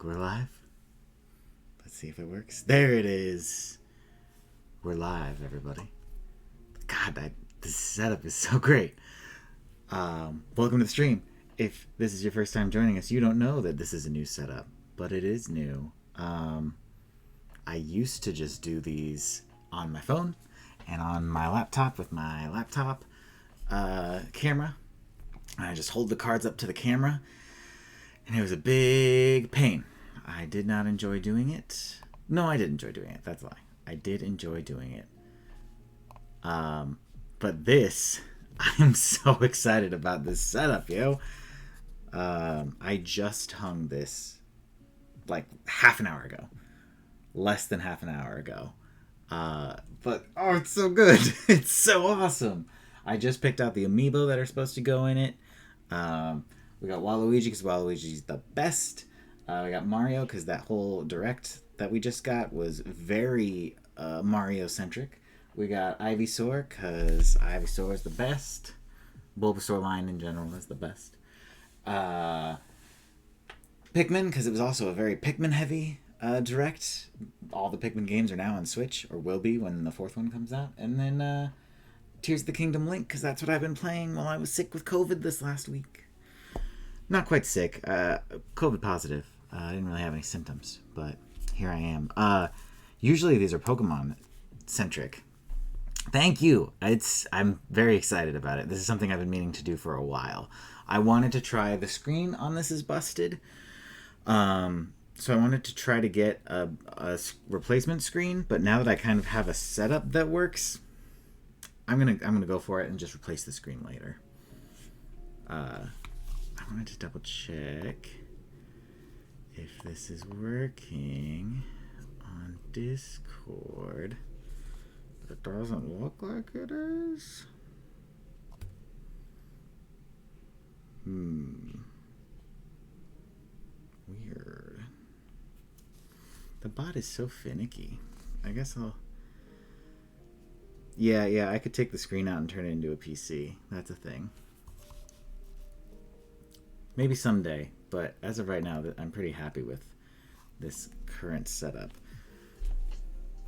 think we're live. Let's see if it works. There it is. We're live, everybody. God, this setup is so great. Welcome to the stream. If this is your first time joining us, you don't know that this is a new setup, but it is new. I used to just do these on my phone and on my laptop with my laptop camera. I just hold the cards up to the camera, and it was a big pain. I did not enjoy doing it. No, I did enjoy doing it. That's a lie. I did enjoy doing it. But this, I'm so excited about this setup, yo. I just hung this like half an hour ago. Less than half an hour ago. But, oh, it's so good. It's so awesome. I just picked out the amiibo that are supposed to go in it. We got Waluigi because Waluigi's the best. We got Mario because that whole direct that we just got was very Mario-centric. We got Ivysaur because Ivysaur is the best. Bulbasaur line in general is the best. Pikmin because it was also a very Pikmin-heavy direct. All the Pikmin games are now on Switch, or will be when the fourth one comes out. And then Tears of the Kingdom Link, because that's what I've been playing while I was sick with COVID this last week. Not quite sick. COVID positive. I didn't really have any symptoms, but here I am. Usually these are Pokemon-centric. Thank you. I'm very excited about it. This is something I've been meaning to do for a while. I wanted to try the screen on This Is Busted. So I wanted to try to get a replacement screen, but now that I kind of have a setup that works, I'm gonna go for it and just replace the screen later. I wanted to double check if this is working on Discord. It doesn't look like it is. Weird. The bot is so finicky. I guess I'll... Yeah, I could take the screen out and turn it into a PC. That's a thing. Maybe someday, but as of right now, I'm pretty happy with this current setup.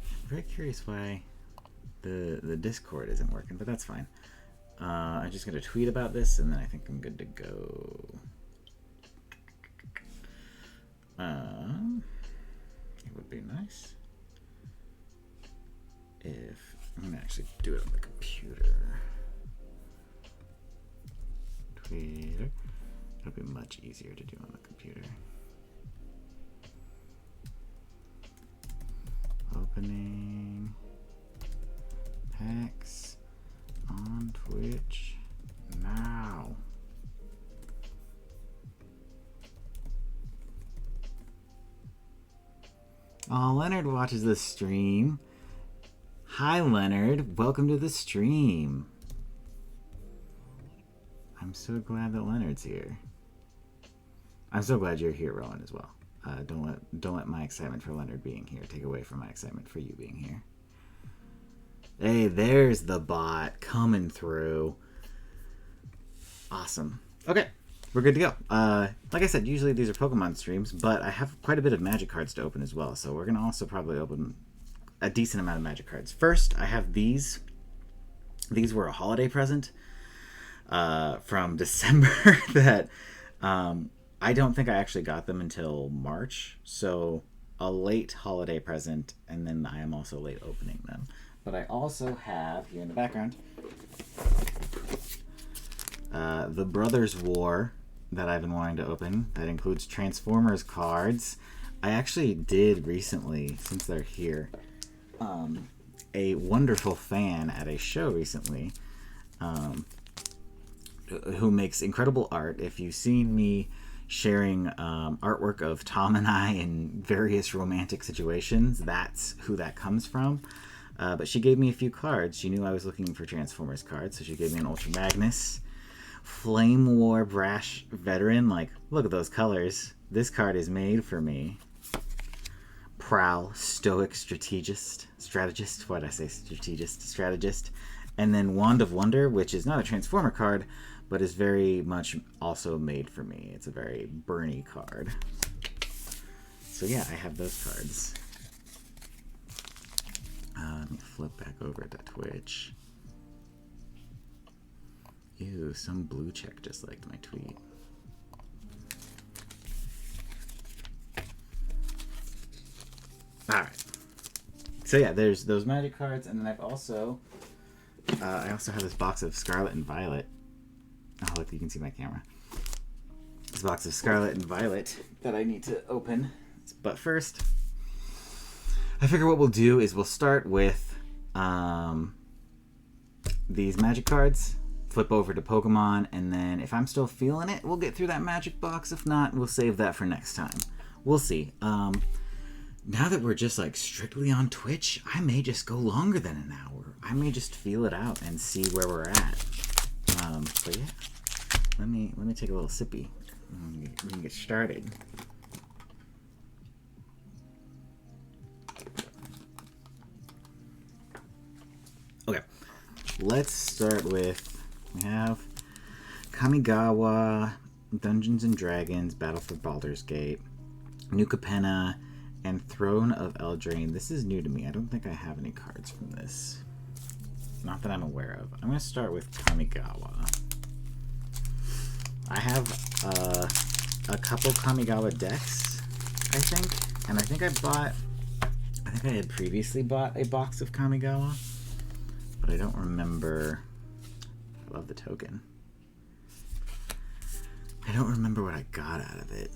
I'm very curious why the Discord isn't working, but that's fine. I'm just going to tweet about this, and then I think I'm good to go. It would be nice if... I'm going to actually do it on the computer. Twitter. It'll be much easier to do on the computer. Opening packs on Twitch now. Oh, Leonard watches the stream. Hi, Leonard. Welcome to the stream. I'm so glad that Leonard's here. I'm so glad you're here, Rowan, as well. Don't let my excitement for Leonard being here take away from my excitement for you being here. Hey, there's the bot coming through. Awesome. Okay, we're good to go. Like I said, usually these are Pokemon streams, but I have quite a bit of Magic cards to open as well, so we're going to also probably open a decent amount of Magic cards. First, I have these. These were a holiday present from December that I don't think I actually got them until March, so a late holiday present, and then I am also late opening them. But I also have, here in the background, the Brothers War that I've been wanting to open. That includes Transformers cards. I actually did recently, since they're here, a wonderful fan at a show recently who makes incredible art. If you've seen me sharing artwork of Tom and I in various romantic situations, that's who that comes from. But she gave me a few cards. She knew I was looking for Transformers cards, so she gave me an Ultra Magnus, Flame War Brash Veteran. Like, look at those colors. This card is made for me. Prowl, Stoic Strategist. Why'd I say Strategist? Strategist. And then Wand of Wonder, which is not a Transformer card, but is very much also made for me. It's a very Bernie card. So yeah, I have those cards. Let me flip back over to Twitch. Ew, some blue check just liked my tweet. Alright. So yeah, there's those magic cards, and then I've also I also have this box of Scarlet and Violet. Oh look, you can see my camera. This box of Scarlet and Violet that I need to open. But first, I figure what we'll do is we'll start with these magic cards, flip over to Pokemon, and then if I'm still feeling it, we'll get through that magic box. If not, we'll save that for next time. We'll see. Now that we're just like strictly on Twitch, I may just go longer than an hour. I may just feel it out and see where we're at. But yeah, let me take a little sippy. We can get started. Okay, let's start with, we have Kamigawa, Dungeons and Dragons, Battle for Baldur's Gate, New Capenna, and Throne of Eldraine. This is new to me. I don't think I have any cards from this. Not that I'm aware of. I'm going to start with Kamigawa. I have a couple Kamigawa decks, I think. And I think I had previously bought a box of Kamigawa. But I don't remember. I love the token. I don't remember what I got out of it.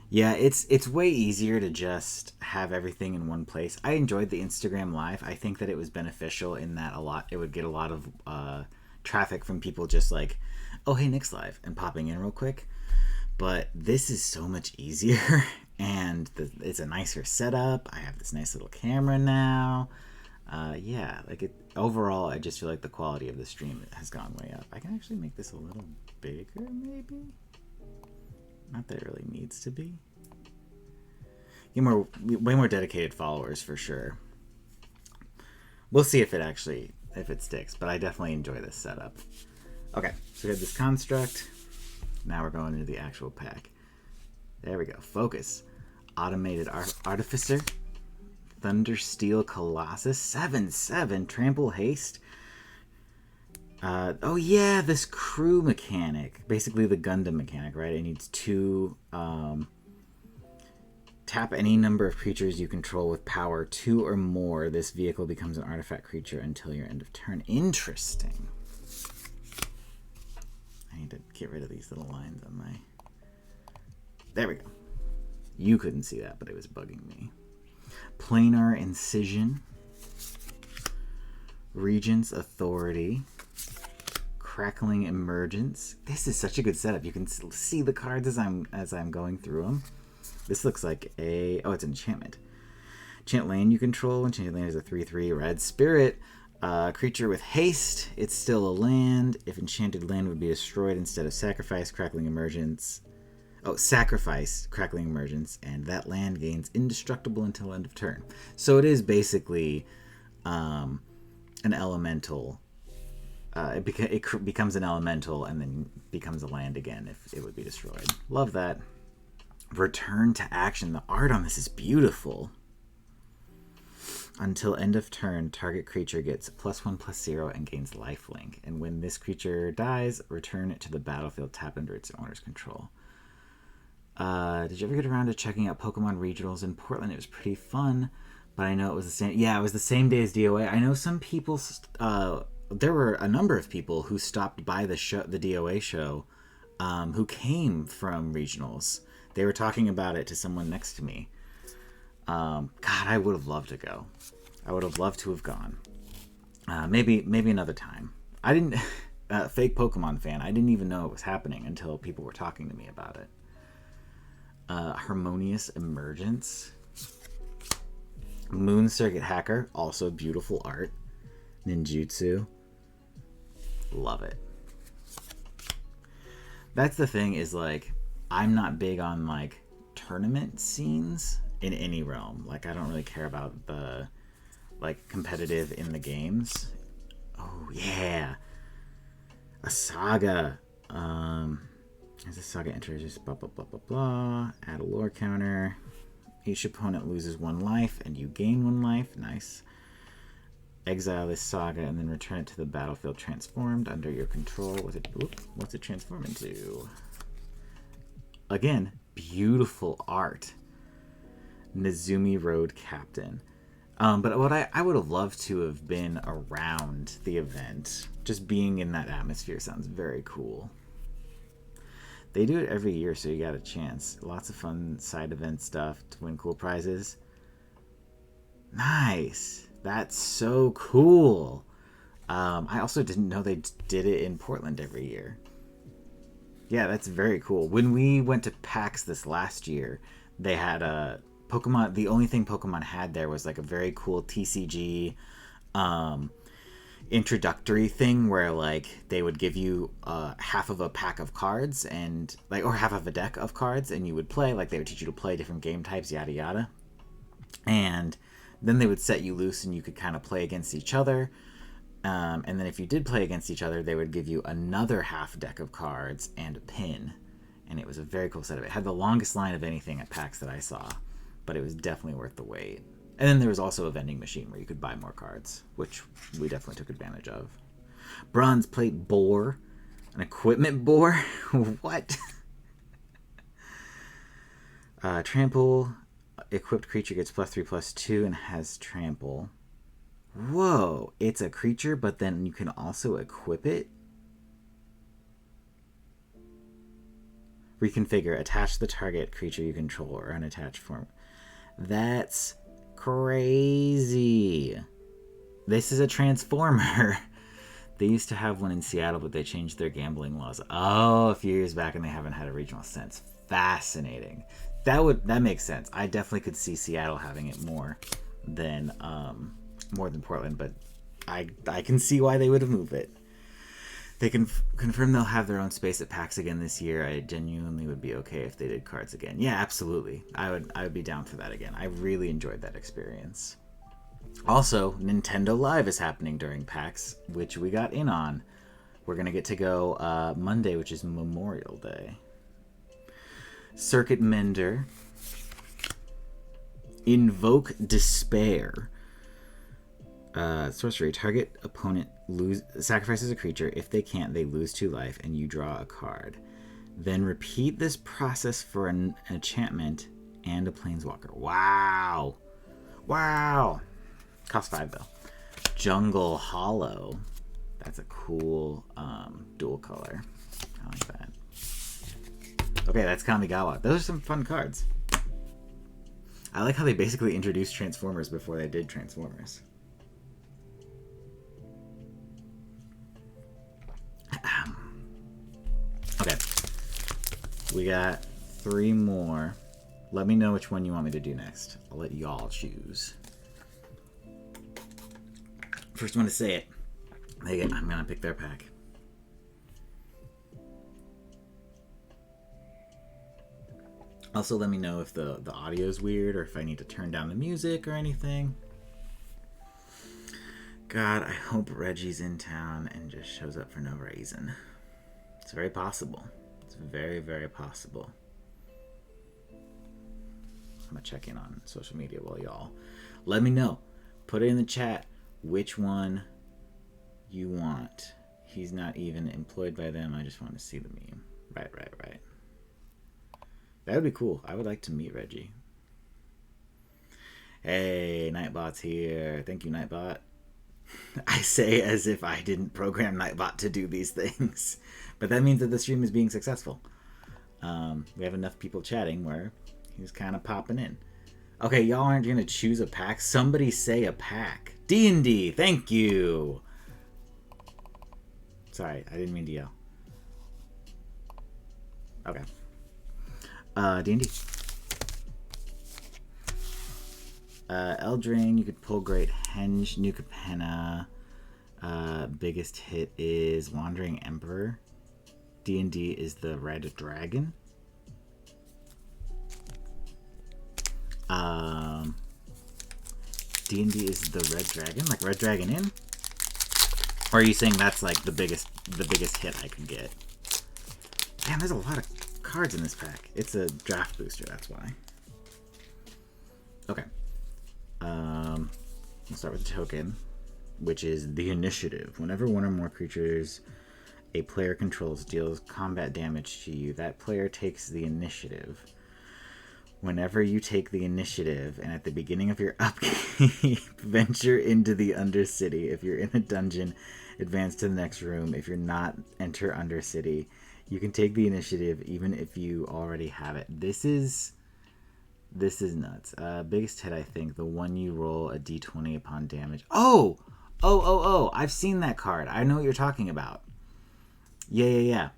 Yeah, it's way easier to just have everything in one place. I enjoyed the Instagram Live. I think that it was beneficial in that it would get a lot of traffic from people just like, oh, hey, Nick's live, and popping in real quick. But this is so much easier, and it's a nicer setup. I have this nice little camera now. Yeah, like overall, I just feel like the quality of the stream has gone way up. I can actually make this a little bigger, maybe? Not that it really needs to be. Get way more dedicated followers for sure. We'll see if it sticks, but I definitely enjoy this setup. Okay, so we have this construct. Now we're going into the actual pack. There we go. Focus. Automated Artificer. Thundersteel Colossus. 7/7. Trample Haste. Oh yeah, this crew mechanic. Basically the Gundam mechanic, right? It needs 2... tap any number of creatures you control with power 2 or more. This vehicle becomes an artifact creature until your end of turn. Interesting. I need to get rid of these little lines on my... There we go. You couldn't see that, but it was bugging me. Planar Incision. Regent's Authority. Crackling Emergence. This is such a good setup. You can see the cards as I'm going through them. This looks like it's an enchantment. Enchant land you control. Enchanted land is a 3/3 red spirit. Creature with haste. It's still a land. If enchanted land would be destroyed instead of sacrifice, Crackling Emergence. Sacrifice Crackling Emergence, and that land gains indestructible until end of turn. So it is basically an elemental. It becomes an elemental and then becomes a land again if it would be destroyed. Love that. Return to action. The art on this is beautiful. Until end of turn, target creature gets +1/+0 and gains lifelink. And when this creature dies, return it to the battlefield tapped under its owner's control. Did you ever get around to checking out Pokemon Regionals in Portland? It was pretty fun, but I know it was the same. Yeah, it was the same day as DOA. I know some people... there were a number of people who stopped by the DOA show who came from regionals. They were talking about it to someone next to me. God, I would have loved to go. I would have loved to have gone. Maybe another time. I didn't... fake Pokemon fan. I didn't even know it was happening until people were talking to me about it. Harmonious Emergence. Moon Circuit Hacker. Also beautiful art. Ninjutsu. Love it. That's the thing is, like, I'm not big on, like, tournament scenes in any realm. Like, I don't really care about the, like, competitive in the games. Oh, yeah. A Saga. As the saga enters, just blah, blah, blah, blah, blah. Add a lore counter. Each opponent loses 1 life, and you gain 1 life. Nice. Exile this saga, and then return it to the battlefield transformed under your control. What's it transform into? Again, beautiful art. Nezumi Road Captain. But what I would have loved to have been around the event. Just being in that atmosphere sounds very cool. They do it every year, so you got a chance. Lots of fun side event stuff to win cool prizes. Nice. That's so cool. I also didn't know they did it in Portland every year. Yeah, that's very cool. When we went to PAX this last year, they had a Pokemon. The only thing Pokemon had there was like a very cool TCG introductory thing where like they would give you half of a pack of cards and like, or half of a deck of cards, and you would play. Like they would teach you to play different game types, yada yada, and then they would set you loose and you could kind of play against each other. And then if you did play against each other, they would give you another half deck of cards and a pin. And it was a very cool setup. It had the longest line of anything at PAX that I saw, but it was definitely worth the wait. And then there was also a vending machine where you could buy more cards, which we definitely took advantage of. Bronze plate boar. An equipment boar? What? Trample. Equipped creature gets +3/+2 and has trample. Whoa, it's a creature, but then you can also equip it? Reconfigure. Attach the target creature you control or unattached form. That's crazy. This is a transformer. They used to have one in Seattle, but they changed their gambling laws. Oh, a few years back, and they haven't had a regional sense. Fascinating. That makes sense. I definitely could see Seattle having it more than Portland, but I can see why they would have moved it. They can confirm they'll have their own space at PAX again this year. I genuinely would be okay if they did cards again. Yeah, absolutely. I would be down for that again. I really enjoyed that experience. Also, Nintendo Live is happening during PAX, which we got in on. We're going to get to go Monday, which is Memorial Day. Circuit Mender. Invoke Despair. Sorcery. Target opponent sacrifices a creature. If they can't, they lose 2 life, and you draw a card. Then repeat this process for an enchantment and a planeswalker. Wow. Wow. Cost 5, though. Jungle Hollow. That's a cool dual color. I like that. Okay, that's Kamigawa. Those are some fun cards. I like how they basically introduced Transformers before they did Transformers. Okay. We got 3 more. Let me know which one you want me to do next. I'll let y'all choose. First one to say it. I'm going to pick their pack. Also, let me know if the audio is weird or if I need to turn down the music or anything. God, I hope Reggie's in town and just shows up for no reason. It's very possible. It's very, very possible. I'm going to check in on social media while y'all. Let me know. Put it in the chat which one you want. He's not even employed by them. I just want to see the meme. Right. That would be cool. I would like to meet Reggie. Hey, Nightbot's here. Thank you, Nightbot. I say as if I didn't program Nightbot to do these things. But that means that the stream is being successful. We have enough people chatting where he's kind of popping in. Okay, y'all aren't going to choose a pack? Somebody say a pack. D&D, thank you. Sorry, I didn't mean to yell. Okay. D&D. Eldraine, you could pull Great Henge, New Capenna. Biggest hit is Wandering Emperor. D&D is the Red Dragon. D&D is the Red Dragon, like Red Dragon Inn? Or are you saying that's like the biggest hit I could get? Damn, there's a lot of cards in this pack. It's a draft booster, that's why. Okay. We'll start with the token, which is the initiative. Whenever one or more creatures a player controls deals combat damage to you, that player takes the initiative. Whenever you take the initiative and at the beginning of your upkeep, venture into the Undercity. If you're in a dungeon, advance to the next room. If you're not, enter Undercity. You can take the initiative even if you already have it. This is nuts. Biggest hit, I think, the one you roll a d20 upon damage. Oh! I've seen that card. I know what you're talking about. Yeah.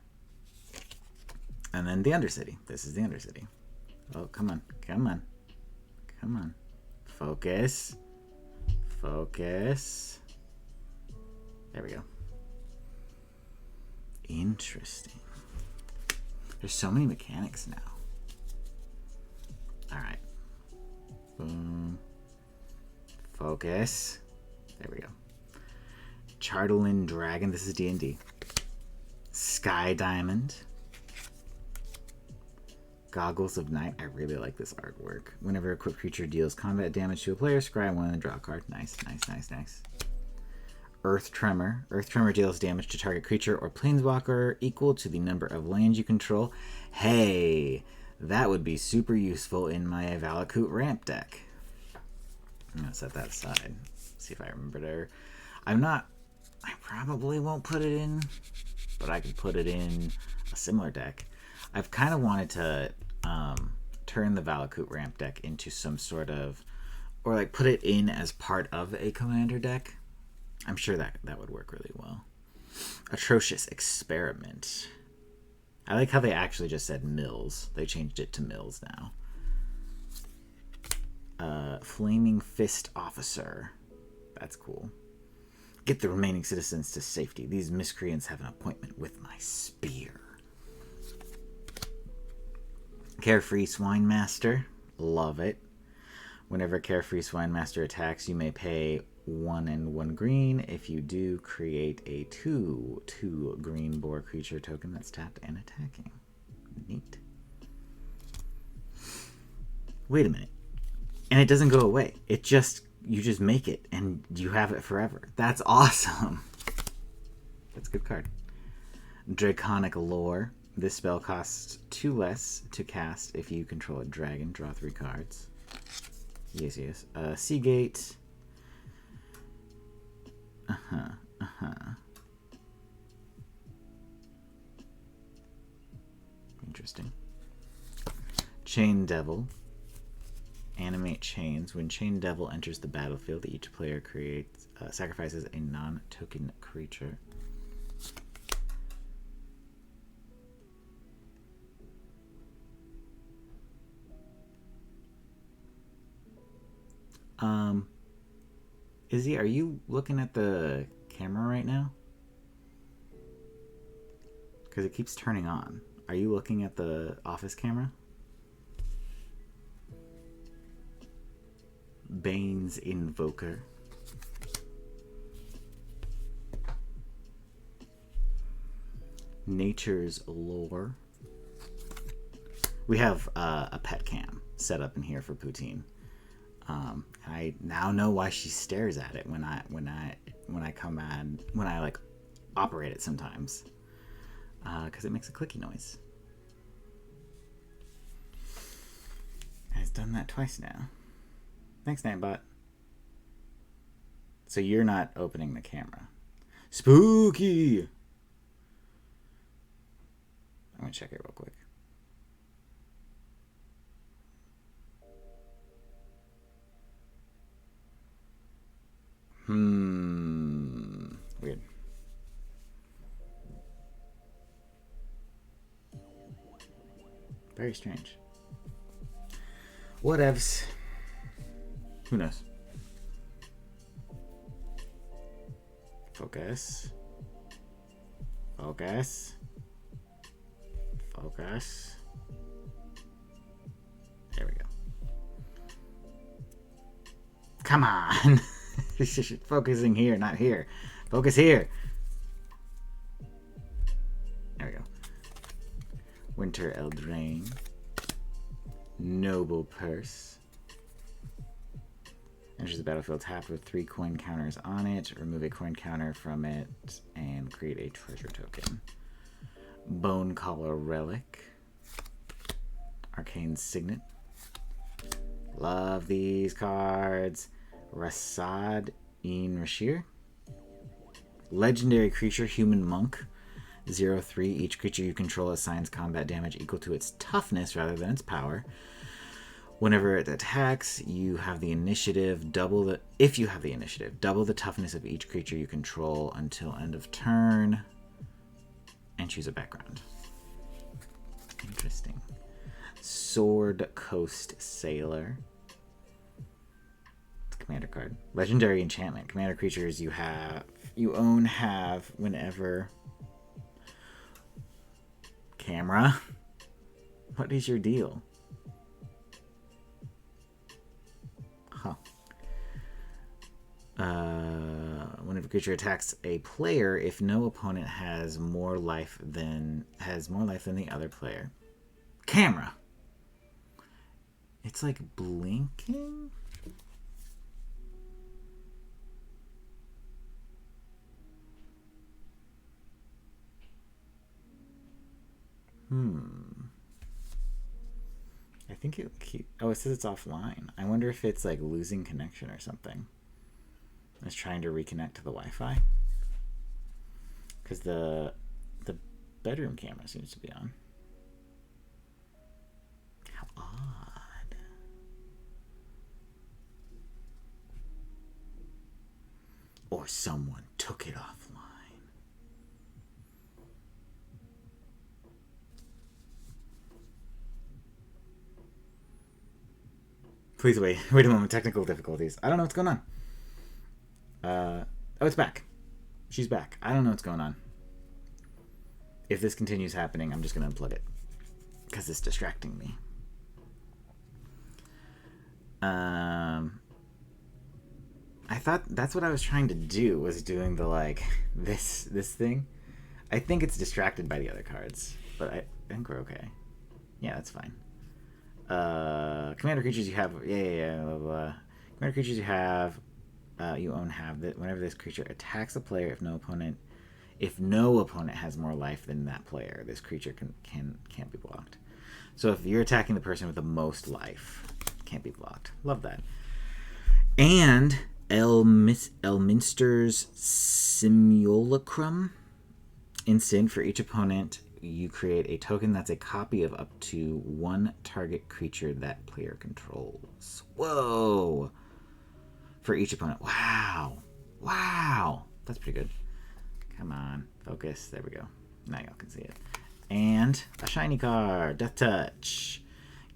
And then the Undercity. This is the Undercity. Oh, come on. Focus. There we go. Interesting. There's so many mechanics now. All right. Boom. Focus. There we go. Chardelin Dragon. This is D&D. Sky Diamond. Goggles of Night. I really like this artwork. Whenever a equipped creature deals combat damage to a player, scry one and draw a card. Nice. Earth Tremor. Earth Tremor deals damage to target creature or planeswalker equal to the number of lands you control. Hey, that would be super useful in my Valakut ramp deck. I'm going to set that aside. See if I remember there. I probably won't put it in, but I could put it in a similar deck. I've kind of wanted to turn the Valakut ramp deck into some sort of, or like put it in as part of a commander deck. I'm sure that would work really well. Atrocious Experiment. I like how they actually just said mills. They changed it to mills now. Flaming Fist Officer. That's cool. Get the remaining citizens to safety. These miscreants have an appointment with my spear. Carefree Swine Master. Love it. Whenever Carefree Swine Master attacks, you may pay 1 and 1 green. If you do, create a 2/2 green boar creature token that's tapped and attacking. Neat. Wait a minute. And it doesn't go away. You just make it and you have it forever. That's awesome. That's a good card. Draconic Lore. This spell costs 2 less to cast if you control a dragon. Draw 3 cards. Yes. Seagate. Interesting. Chain Devil. Animate chains. When Chain Devil enters the battlefield, each player sacrifices a non-token creature. Izzy, are you looking at the camera right now? Because it keeps turning on. Are you looking at the office camera? Bane's Invoker. Nature's Lore. We have a pet cam set up in here for Poutine. I now know why she stares at it when I like operate it sometimes, because it makes a clicky noise. And it's done that twice now. Thanks, Nightbot. So you're not opening the camera. Spooky. I'm gonna check it real quick. Weird. Very strange. Whatevs. Who knows? Focus. There we go. Come on. Focusing here, not here. Focus here. There we go. Enter Eldraine. Noble Purse. Enters the battlefield tapped with 3 coin counters on it. Remove a coin counter from it and create a treasure token. Bone Collar Relic. Arcane Signet. Love these cards. Rasad In Rashir. Legendary creature, Human Monk. 0/3. Each creature you control assigns combat damage equal to its toughness rather than its power. Whenever it attacks, you have the initiative. If you have the initiative, double the toughness of each creature you control until end of turn. And choose a background. Interesting. Sword Coast Sailor. It's a commander card. Legendary enchantment. Commander creatures you own have whenever. Camera. What is your deal? Huh. Whenever a creature attacks a player, if no opponent has more life than the other player. Camera. It's like blinking. I think it says it's offline. I wonder if it's like losing connection or something. It's trying to reconnect to the Wi-Fi. Because the bedroom camera seems to be on. How odd. Or someone took it offline. Please wait a moment. Technical difficulties. I don't know what's going on. Oh, it's back. She's back. I don't know what's going on. If this continues happening, I'm just going to unplug it. Because it's distracting me. I thought that's what I was trying to do, was doing the, like, this thing. I think it's distracted by the other cards. But I think we're okay. Yeah, that's fine. Commander creatures you have, blah, blah. Commander creatures you have, you own have that whenever this creature attacks a player, if no opponent has more life than that player, this creature can't be blocked. So if you're attacking the person with the most life, can't be blocked. Love that. And Elminster's Simulacrum. Instant, for each opponent you create a token that's a copy of up to one target creature that player controls. Whoa! For each opponent. Wow. That's pretty good. Come on. Focus. There we go. Now y'all can see it. And a shiny card. Death Touch.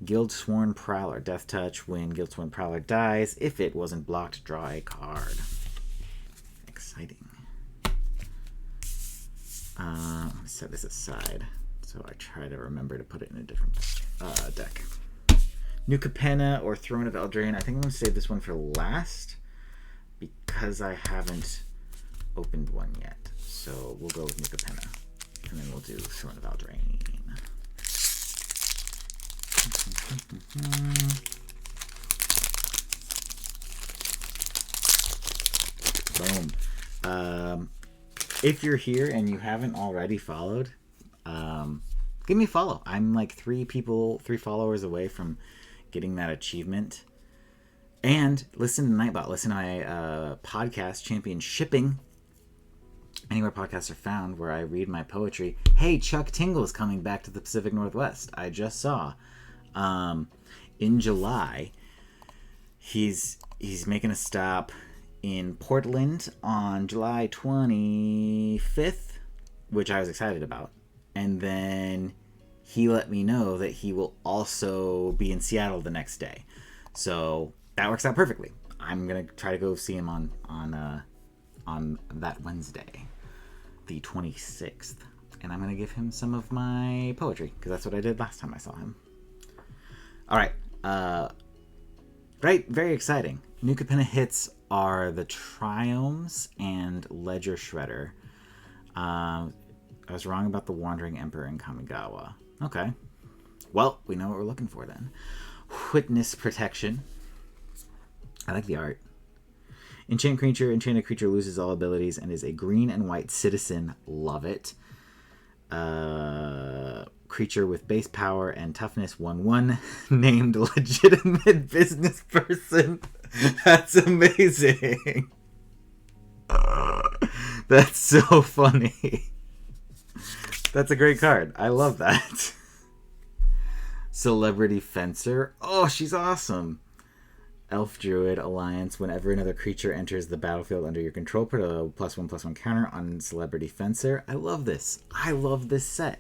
Guildsworn Prowler. Death Touch. When Guildsworn Prowler dies, if it wasn't blocked, draw a card. Exciting. Set this aside so I try to remember to put it in a different deck. New Capenna or Throne of Eldraine. I think I'm going to save this one for last because I haven't opened one yet. So we'll go with New Capenna. And then we'll do Throne of Eldraine. Boom. If you're here and you haven't already followed, give me a follow. I'm like 3 followers away from getting that achievement. And listen to Nightbot. Listen to my podcast, Champion Shipping. Anywhere podcasts are found, where I read my poetry. Hey, Chuck Tingle's coming back to the Pacific Northwest. I just saw. In July, he's making a stop in Portland on July 25th, which I was excited about. And then he let me know that he will also be in Seattle the next day. So that works out perfectly. I'm going to try to go see him on that Wednesday, the 26th. And I'm going to give him some of my poetry, because that's what I did last time I saw him. All right. Right, very exciting. New Capenna hits are the Triomes and Ledger Shredder. I was wrong about the Wandering Emperor and Kamigawa. Okay, Well, we know what we're looking for then. Witness protection. I like the art. Enchanted creature loses all abilities and is a green and white citizen. Love it. Creature with base power and toughness 1/1 named legitimate business person. That's amazing. That's so funny. That's a great card. I love that. Celebrity Fencer. Oh, she's awesome. Elf Druid Alliance. Whenever another creature enters the battlefield under your control, put a +1/+1 counter on Celebrity Fencer. I love this. I love this set.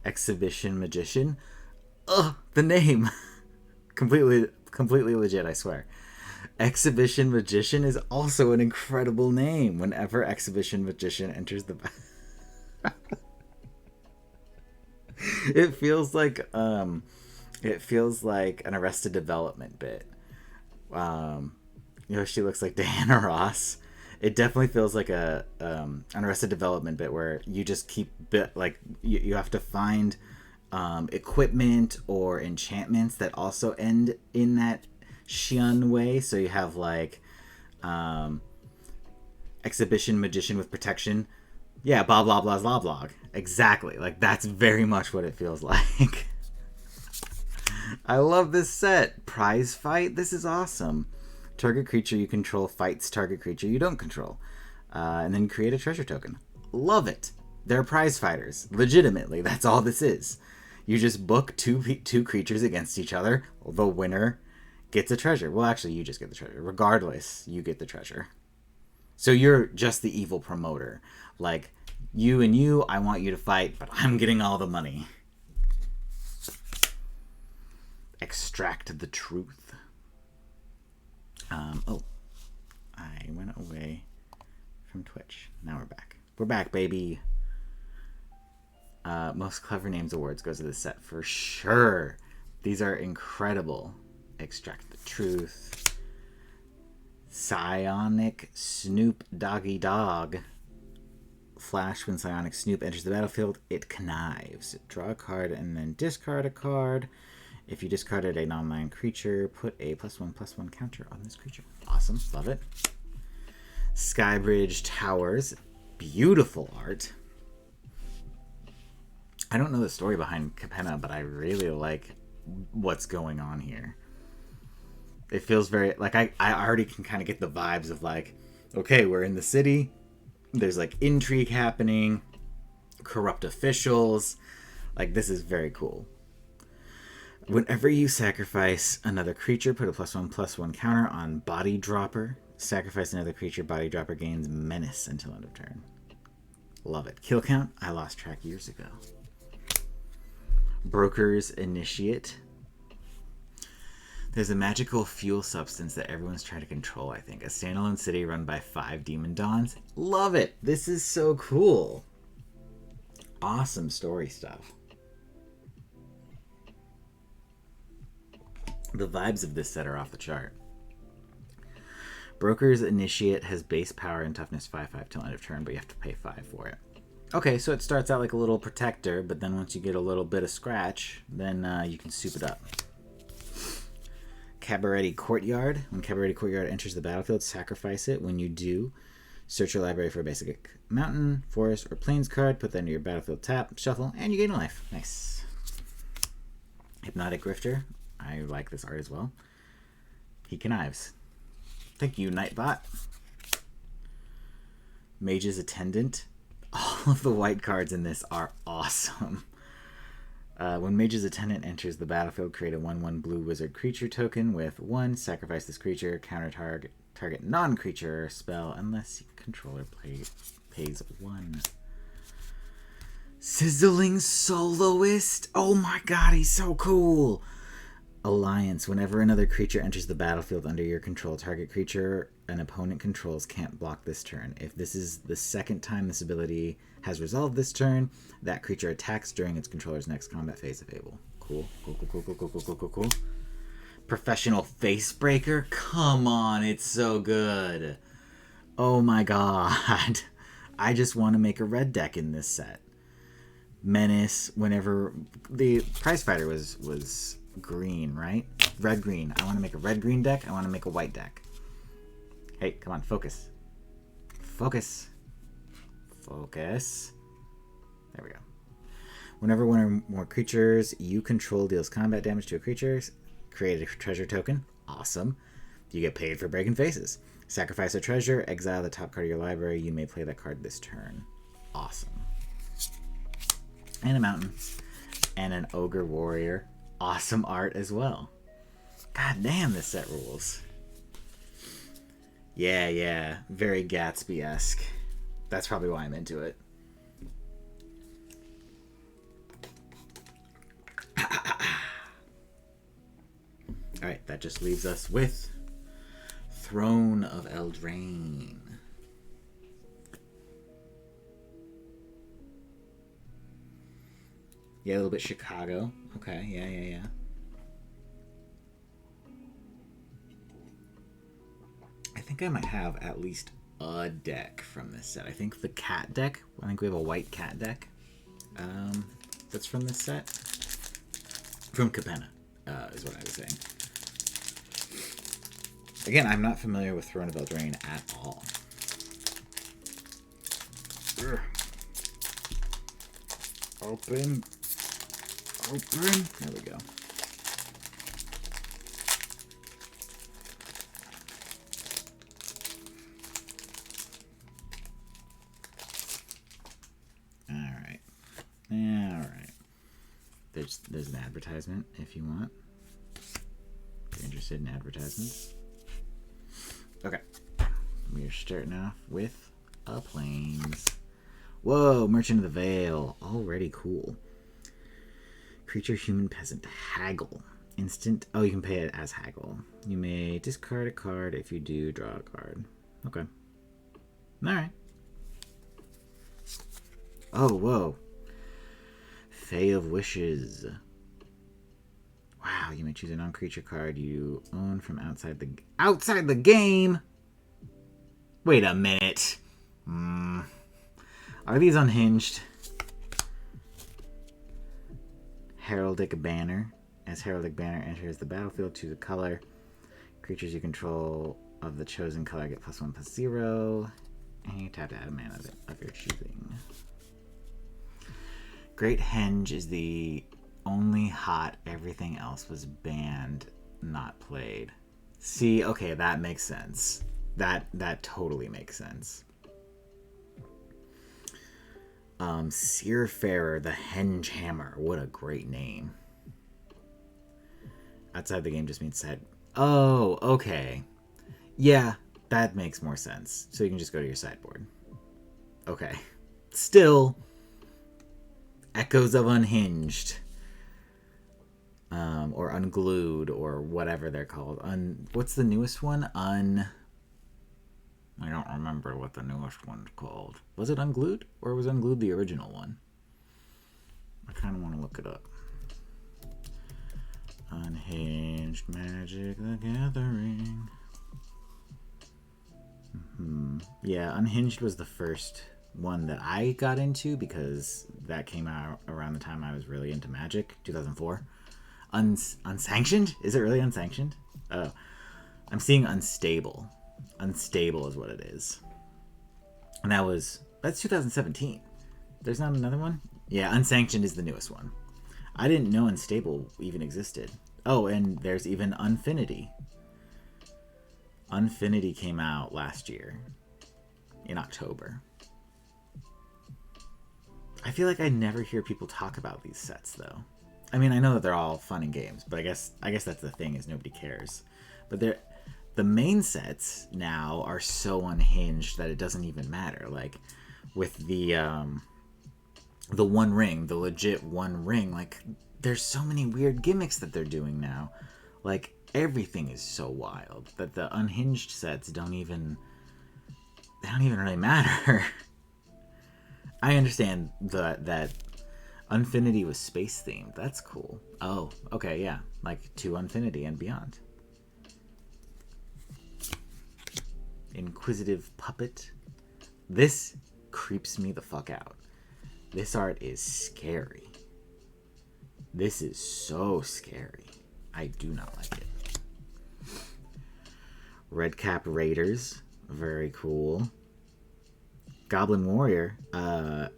Exhibition Magician. Ugh, the name. completely legit, I swear. Exhibition Magician is also an incredible name. Whenever Exhibition Magician enters the it feels like an Arrested Development bit. She looks like Diana Ross. It definitely feels like an Arrested Development bit where you just keep you have to find equipment or enchantments that also end in that Xian way. So you have Exhibition Magician with protection. Yeah, blah blah blah blah blah. Exactly. That's very much what it feels like. I love this set. Prize fight. This is awesome. Target creature you control fights target creature you don't control. And then create a treasure token. Love it. They're prize fighters. Legitimately, that's all this is. You just book two creatures against each other. The winner gets a treasure. Well, actually, you just get the treasure. Regardless, you get the treasure. So you're just the evil promoter. You and you, I want you to fight, but I'm getting all the money. Extract the truth. I went away from Twitch. Now we're back. We're back, baby. Most Clever Names Awards goes to this set for sure. These are incredible. Extract the truth. Psionic Snoop Doggy Dog. Flash. When Psionic Snoop enters the battlefield, it connives. Draw a card and then discard a card. If you discarded a non-land creature, put a +1/+1 counter on this creature. Awesome. Love it. Skybridge Towers. Beautiful art. I don't know the story behind Capenna, but I really like what's going on here. It feels very... I already can kind of get the vibes of okay, we're in the city. There's intrigue happening. Corrupt officials. This is very cool. Whenever you sacrifice another creature, put a +1/+1 counter on Body Dropper. Sacrifice another creature, Body Dropper gains Menace until end of turn. Love it. Kill count? I lost track years ago. Broker's Initiate. There's a magical fuel substance that everyone's trying to control, I think. A standalone city run by 5 Demon Dons. Love it. This is so cool. Awesome story stuff. The vibes of this set are off the chart. Broker's Initiate has base power and toughness 5/5 till end of turn, but you have to pay 5 for it. Okay, so it starts out like a little protector, but then once you get a little bit of scratch, then you can soup it up. Cabaret Courtyard. When Cabaret Courtyard enters the battlefield, sacrifice it. When you do, search your library for a basic mountain, forest, or plains card. Put that into your battlefield tap, shuffle, and you gain a life. Nice. Hypnotic Grifter. I like this art as well. He connives. Thank you, Nightbot. Mage's Attendant. All of the white cards in this are awesome. When Mage's Attendant enters the battlefild, create a 1/1 blue wizard creature token with 1. Sacrifice this creature. Counter target non-creature spell unless your controller pays 1. Sizzling Soloist. Oh my god, he's so cool. Alliance. Whenever another creature enters the battlefield under your control, target creature an opponent controls can't block this turn. If this is the second time this ability has resolved this turn, that creature attacks during its controller's next combat phase if able. Cool. Cool. Professional Facebreaker? Come on, it's so good. Oh my god. I just want to make a red deck in this set. Menace. Whenever the prize fighter was green, right? Red green. I want to make a red green deck. I want to make a white deck. Hey, come on, focus. Focus. Focus. There we go. Whenever one or more creatures you control deals combat damage to a creature, create a treasure token. Awesome. You get paid for breaking faces. Sacrifice a treasure, exile the top card of your library. You may play that card this turn. Awesome. And a mountain. And an ogre warrior. Awesome art as well. God damn, this set rules. Yeah. Very Gatsby-esque. That's probably why I'm into it. Alright, that just leaves us with Throne of Eldraine. Yeah, a little bit Chicago. Okay, yeah. I think I might have at least a deck from this set. I think the cat deck. I think we have a white cat deck. That's from this set. From Capenna, is what I was saying. Again, I'm not familiar with Throne of Eldraine at all. Urgh. Open. There we go. All right. There's an advertisement if you want. If you're interested in advertisements. Okay. We're starting off with a Plains. Whoa, Merchant of the Veil. Already cool. Creature, human, peasant. Haggle. Instant. Oh, you can pay it as Haggle. You may discard a card. If you do, draw a card. Okay. Alright. Oh, whoa. Fae of Wishes. Wow, you may choose a non-creature card you own from outside the game. Wait a minute. Are these unhinged? Heraldic Banner. As Heraldic Banner enters the battlefield, choose a color. Creatures you control of the chosen color get +1/+0. And you tap to add a mana of your choosing. Great Henge is the only hot, everything else was banned, not played. See, okay, that makes sense. That totally makes sense. Searfarer, the Henge Hammer. What a great name. Outside the game just means side. Oh, okay. Yeah, that makes more sense. So you can just go to your sideboard. Okay. Still, echoes of Unhinged. Or Unglued, or whatever they're called. What's the newest one? I don't remember what the newest one's called. Was it Unglued? Or was Unglued the original one? I kind of want to look it up. Unhinged Magic the Gathering. Yeah, Unhinged was the first one that I got into because that came out around the time I was really into Magic, 2004. Unsanctioned? Is it really unsanctioned? Oh, I'm seeing Unstable. Unstable is what it is. And that's 2017. There's not another one? Yeah, Unsanctioned is the newest one. I didn't know Unstable even existed. Oh, and there's even Unfinity. Unfinity came out last year in October. I feel like I never hear people talk about these sets though. I mean, I know that they're all fun and games, but I guess that's the thing, is nobody cares. But the main sets now are so unhinged that it doesn't even matter. Like with the One Ring, the legit One Ring, like there's so many weird gimmicks that they're doing now. Like everything is so wild that the unhinged sets don't even really matter. I understand that Unfinity was space themed. That's cool. Oh, okay, yeah. Like to Unfinity and beyond. Inquisitive Puppet. This creeps me the fuck out. This art is scary. This is so scary. I do not like it. Redcap Raiders. Very cool. Goblin Warrior.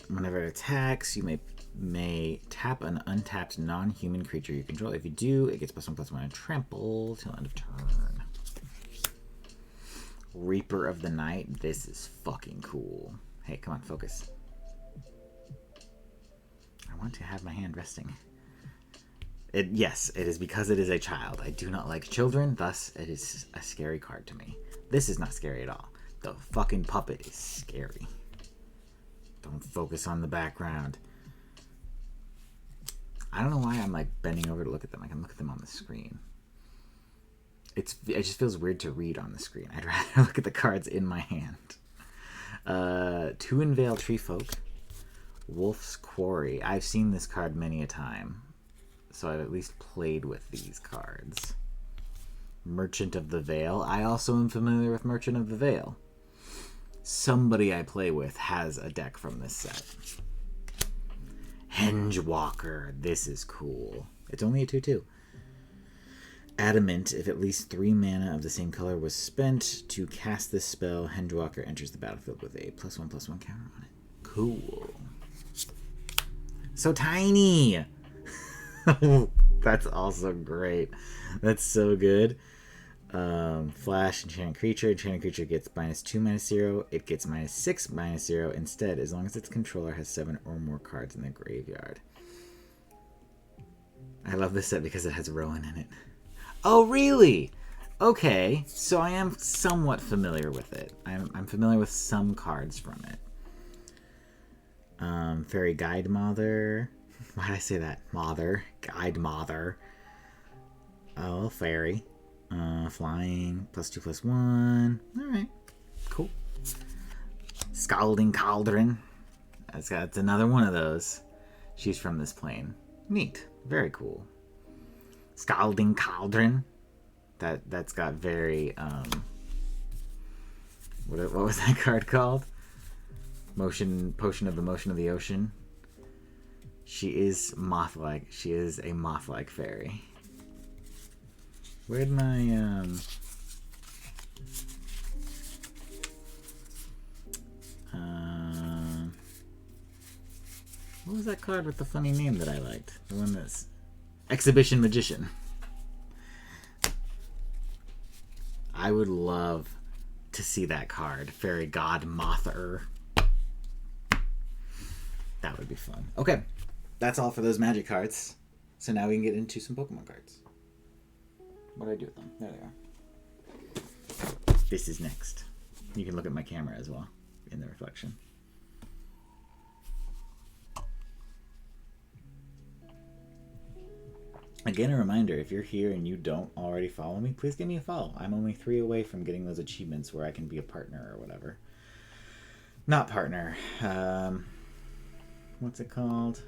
Whenever it attacks, you may tap an untapped non-human creature you control. If you do, it gets +1/+1 and trample till end of turn. Reaper of the Night. This is fucking cool. Hey, come on, focus. I want to have my hand resting. Yes, it is because it is a child. I do not like children, thus it is a scary card to me. This is not scary at all. The fucking puppet is scary. Don't focus on the background. I don't know why I'm like bending over to look at them. I can look at them on the screen. It just feels weird to read on the screen. I'd rather look at the cards in my hand. Two-Unveil Treefolk. Wolf's Quarry. I've seen this card many a time, so I've at least played with these cards. Merchant of the Veil. I also am familiar with Merchant of the Veil. Somebody I play with has a deck from this set. Hengewalker. This is cool. It's only a 2/2. Adamant. If at least 3 mana of the same color was spent to cast this spell, Hengewalker enters the battlefield with a +1/+1 counter on it. Cool. So tiny! That's also great. That's so good. Flash, enchanted creature. Enchanted creature gets -2/-0. It gets -6/-0 instead, as long as its controller has 7 or more cards in the graveyard. I love this set because it has Rowan in it. Oh, really? Okay, so I am somewhat familiar with it. I'm familiar with some cards from it. Fairy Guide Mother. Why did I say that? Mother. Guide Mother. Oh, fairy. Flying. +2/+1. Alright. Cool. Scalding Cauldron. That's another one of those. She's from this plane. Neat. Very cool. Scalding Cauldron. That's got very what was that card called? Potion of the Motion of the Ocean. She is moth-like. She is a moth-like fairy. Where'd my what was that card with the funny name that I liked? The one that's Exhibition Magician. I would love to see that card. Fairy God Mother. That would be fun. Okay. That's all for those magic cards. So now we can get into some Pokemon cards. What do I do with them? There they are. This is next. You can look at my camera as well in the reflection. Again, a reminder, if you're here and you don't already follow me, please give me a follow. I'm only 3 away from getting those achievements where I can be a partner or whatever. Not partner. What's it called?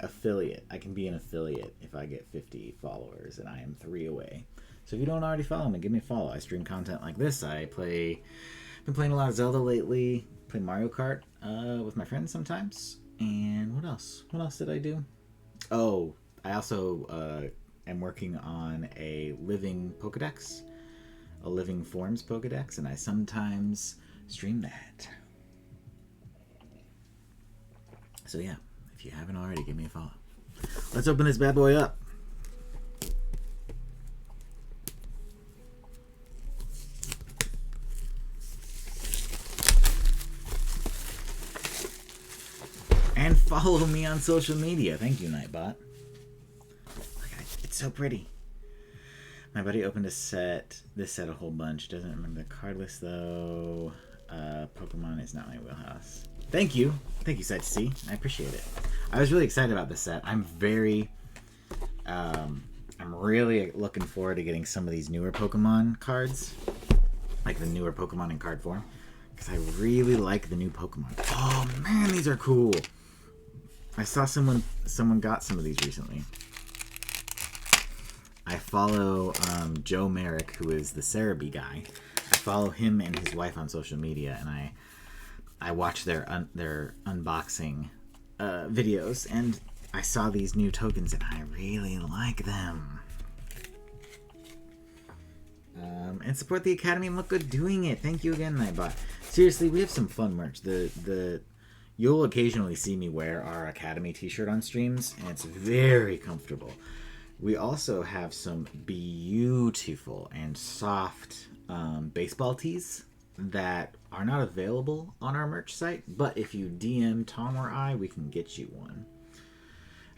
Affiliate. I can be an affiliate if I get 50 followers, and I am 3 away. So if you don't already follow me, give me a follow. I stream content like this. Been playing a lot of Zelda lately. Play Mario Kart with my friends sometimes. And what else? What else did I do? Oh, I also am working on a living Pokedex, a living forms Pokedex, and I sometimes stream that. So yeah, if you haven't already, give me a follow. Let's open this bad boy up. And follow me on social media. Thank you, Nightbot. Look, it's so pretty. My buddy opened this set a whole bunch. Doesn't remember the card list though. Pokemon is not my wheelhouse. Thank you, Sight to See. I appreciate it. I was really excited about this set. I'm really looking forward to getting some of these newer Pokemon cards, like the newer Pokemon in card form, because I really like the new Pokemon. Oh man, these are cool. I saw someone got some of these recently. I follow Joe Merrick, who is the Cerebi guy. I follow him and his wife on social media, and I watch their unboxing videos, and I saw these new tokens, and I really like them. And support the Academy and look good doing it. Thank you again, Nightbot. Seriously, we have some fun merch. You'll occasionally see me wear our Academy t-shirt on streams, and it's very comfortable. We also have some beautiful and soft baseball tees that are not available on our merch site, but if you DM Tom or I, we can get you one.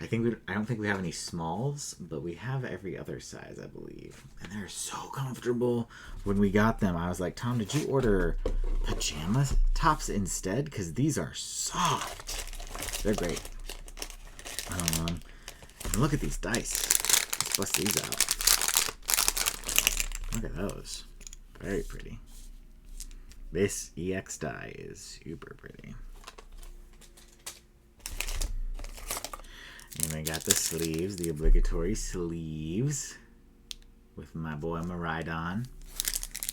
I don't think we have any smalls, but we have every other size, I believe. And they're so comfortable. When we got them, I was like, Tom, did you order pajama tops instead? Because these are soft. They're great. And look at these dice. Let's bust these out. Look at those. Very pretty. This EX die is super pretty. And I got the sleeves, the obligatory sleeves with my boy Miraidon.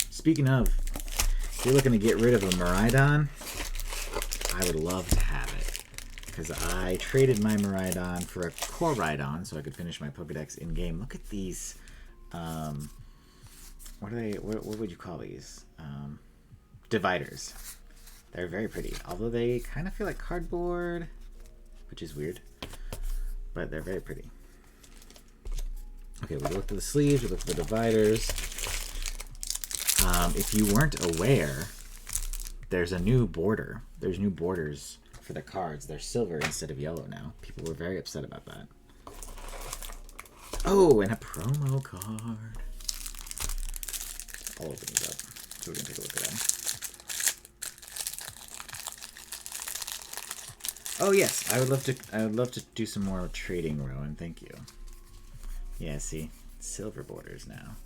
Speaking of, if you're looking to get rid of a Miraidon, I would love to have it. Because I traded my Miraidon for a Koraidon so I could finish my Pokedex in-game. Look at these, what are they, what would you call these? Dividers. They're very pretty. Although they kind of feel like cardboard, which is weird. But they're very pretty. Okay, we looked at the sleeves, we looked at the dividers. If you weren't aware, there's a new border. There's new borders for the cards. They're silver instead of yellow now. People were very upset about that. Oh, and a promo card. I'll open these up so we can take a look at them. Oh yes, I would love to do some more trading, Rowan. Thank you. Yeah, see, silver borders now.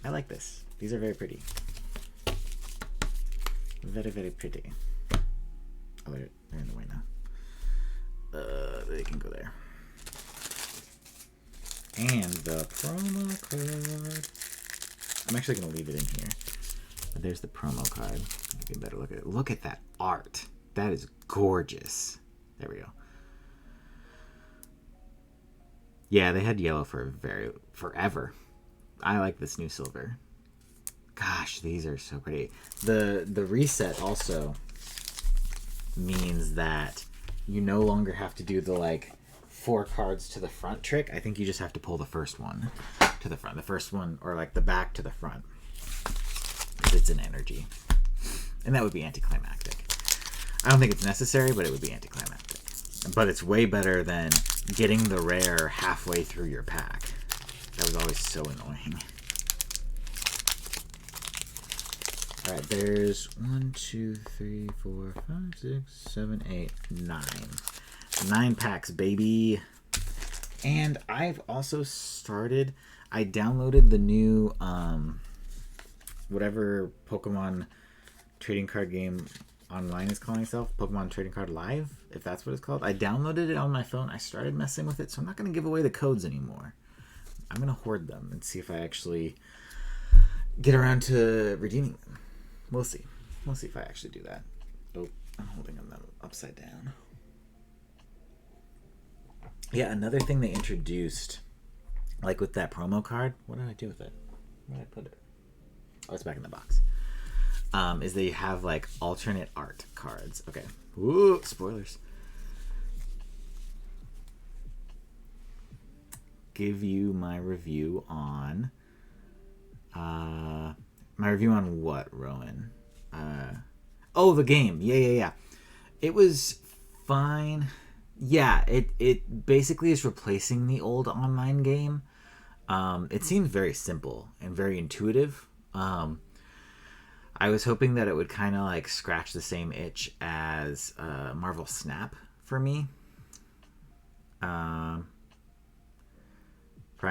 I like this. These are very pretty. Very, very pretty. Oh, they're in the way now. They can go there. And the promo card. I'm actually gonna leave it in here. But there's the promo card. You better look at it. Look at that art. That is gorgeous. There we go. Yeah, they had yellow for forever. I like this new silver. Gosh, these are so pretty. The reset also means that you no longer have to do the like 4 cards to the front trick. I think you just have to pull the first one to the front. The first one, or like the back to the front. Because it's an energy. And that would be anticlimactic. I don't think it's necessary, but it would be anticlimactic. But it's way better than getting the rare halfway through your pack. That was always so annoying. Alright, there's 1, 2, 3, 4, 5, 6, 7, 8, 9. 9 packs, baby. And I've also started, I downloaded the new, whatever Pokemon trading card game online is calling itself, Pokemon Trading Card Live, if that's what it's called. I downloaded it on my phone. I started messing with it, so I'm not going to give away the codes anymore. I'm going to hoard them and see if I actually get around to redeeming them. We'll see. We'll see if I actually do that. Oh, I'm holding them upside down. Yeah, another thing they introduced, like with that promo card, what did I do with it? Where did I put it? Oh, it's back in the box. Is they have like alternate art cards. Okay. Ooh, spoilers. Give you my review on what, Rowan? Oh, the game. Yeah. It was fine. Yeah, it basically is replacing the old online game. It seems very simple and very intuitive. I was hoping that it would kind of like scratch the same itch as Marvel Snap for me. Trying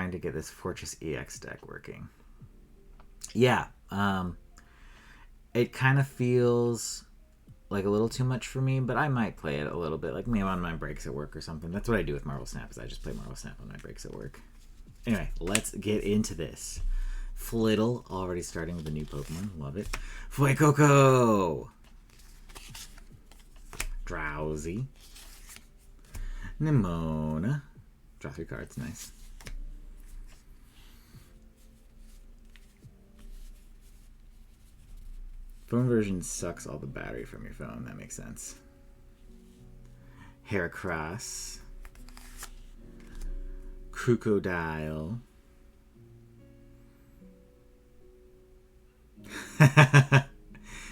to get this Fortress EX deck working. Yeah, it kind of feels like a little too much for me, but I might play it a little bit, like maybe on my breaks at work or something. That's what I do with Marvel Snap, is I just play Marvel Snap on my breaks at work. Anyway, let's get into this. Flittle, already starting with a new Pokemon. Love it. Fuecoco! Drowsy. Nimona. Draw 3 cards, nice. Phone version sucks all the battery from your phone, that makes sense. Heracross. Crocodile.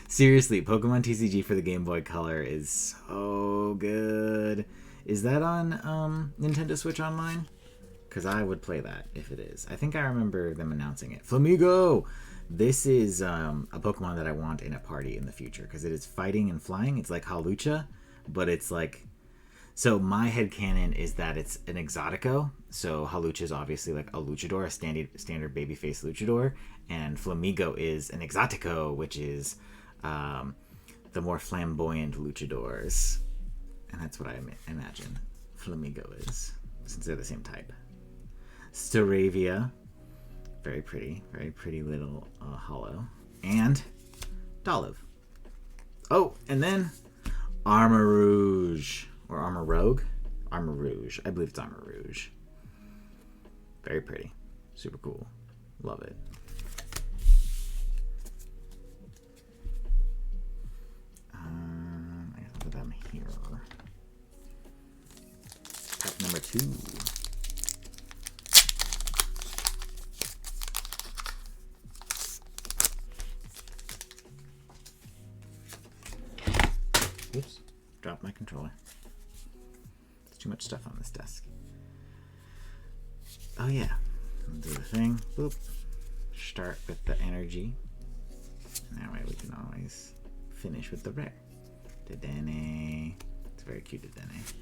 Seriously, Pokemon TCG for the Game Boy Color is so good. Is that on Nintendo Switch Online? Because I would play that if it is. I think I remember them announcing it. Flamigo! This is a Pokemon that I want in a party in the future because it is fighting and flying. It's like Hawlucha, but it's like... So my headcanon is that it's an Exotico. So Hawlucha is obviously like a luchador, a standard babyface luchador. And Flamigo is an Exotico, which is the more flamboyant luchadors. And that's what I imagine Flamigo is, since they're the same type. Staravia. Very pretty little hollow. And Dolive. Oh, and then Armor Rouge. Or Armor Rogue? Armor Rouge. I believe it's Armor Rouge. Very pretty. Super cool. Love it. I guess I'll put them here. Pack number 2. Oops. Dropped my controller. There's too much stuff on this desk. Oh yeah. I'll do the thing. Boop. Start with the energy. And that way we can always finish with the rare. Dedenne. It's very cute, Dedenne.